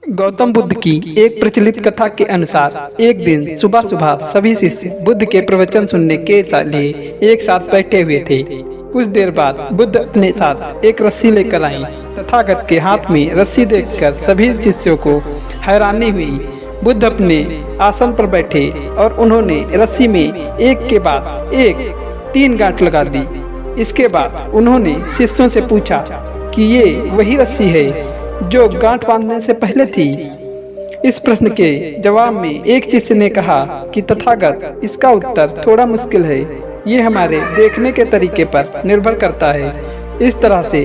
गौतम बुद्ध की एक प्रचलित कथा के अनुसार एक दिन सुबह सुबह सभी शिष्य बुद्ध के प्रवचन सुनने के लिए एक साथ बैठे हुए थे। कुछ देर बाद बुद्ध अपने साथ एक रस्सी लेकर आए। तथागत के हाथ में रस्सी देखकर सभी शिष्यों को हैरानी हुई। बुद्ध अपने आसन पर बैठे और उन्होंने रस्सी में एक के बाद एक 3 गांठ लगा दी। इसके बाद उन्होंने शिष्यों से पूछा कि ये वही रस्सी है जो गांठ बांधने से पहले थी। इस प्रश्न के जवाब में एक शिष्य ने कहा कि तथागत, इसका उत्तर थोड़ा मुश्किल है। ये हमारे देखने के तरीके पर निर्भर करता है। इस तरह से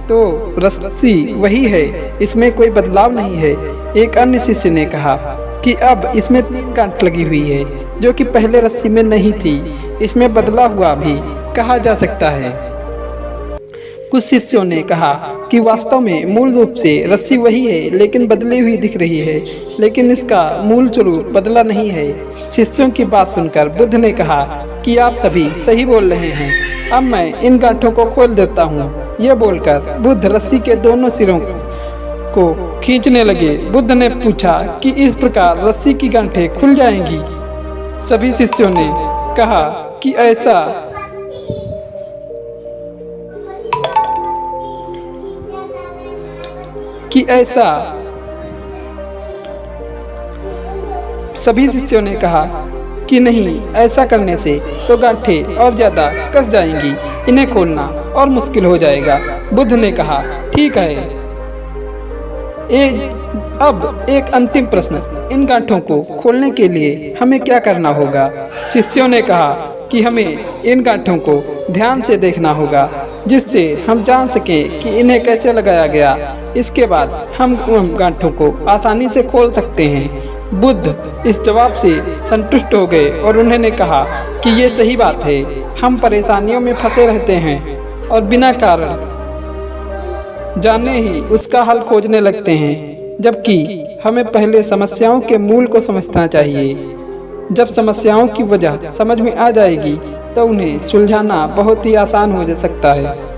तो रस्सी वही है, इसमें कोई बदलाव नहीं है। एक अन्य शिष्य ने कहा कि अब इसमें 3 गांठ लगी हुई है जो कि पहले रस्सी में नहीं थी। इसमें बदला हुआ भी कहा जा सकता है। कुछ शिष्यों ने कहा कि वास्तव में मूल रूप से रस्सी वही है लेकिन बदली हुई दिख रही है, लेकिन इसका मूल स्वरूप बदला नहीं है। शिष्यों की बात सुनकर बुद्ध ने कहा कि आप सभी सही बोल रहे हैं, अब मैं इन गांठों को खोल देता हूँ। यह बोलकर बुद्ध रस्सी के दोनों सिरों को खींचने लगे। बुद्ध ने पूछा कि इस प्रकार रस्सी की गांठें खुल जाएंगी। सभी शिष्यों ने कहा कि सभी शिष्यों ने कहा कि नहीं, ऐसा करने से तो गांठें और ज्यादा कस जाएंगी, इन्हें खोलना और मुश्किल हो जाएगा। बुद्ध ने कहा ठीक है, अब एक अंतिम प्रश्न, इन गांठों को खोलने के लिए हमें क्या करना होगा? शिष्यों ने कहा कि हमें इन गांठों को ध्यान से देखना होगा जिससे हम जान सकें कि इन्हें कैसे लगाया गया। इसके बाद हम गांठों को आसानी से खोल सकते हैं। बुद्ध इस जवाब से संतुष्ट हो गए और उन्होंने कहा कि ये सही बात है। हम परेशानियों में फंसे रहते हैं और बिना कारण जाने ही उसका हल खोजने लगते हैं, जबकि हमें पहले समस्याओं के मूल को समझना चाहिए। जब समस्याओं की वजह समझ में आ जाएगी तो उन्हें सुलझाना बहुत ही आसान हो सकता है।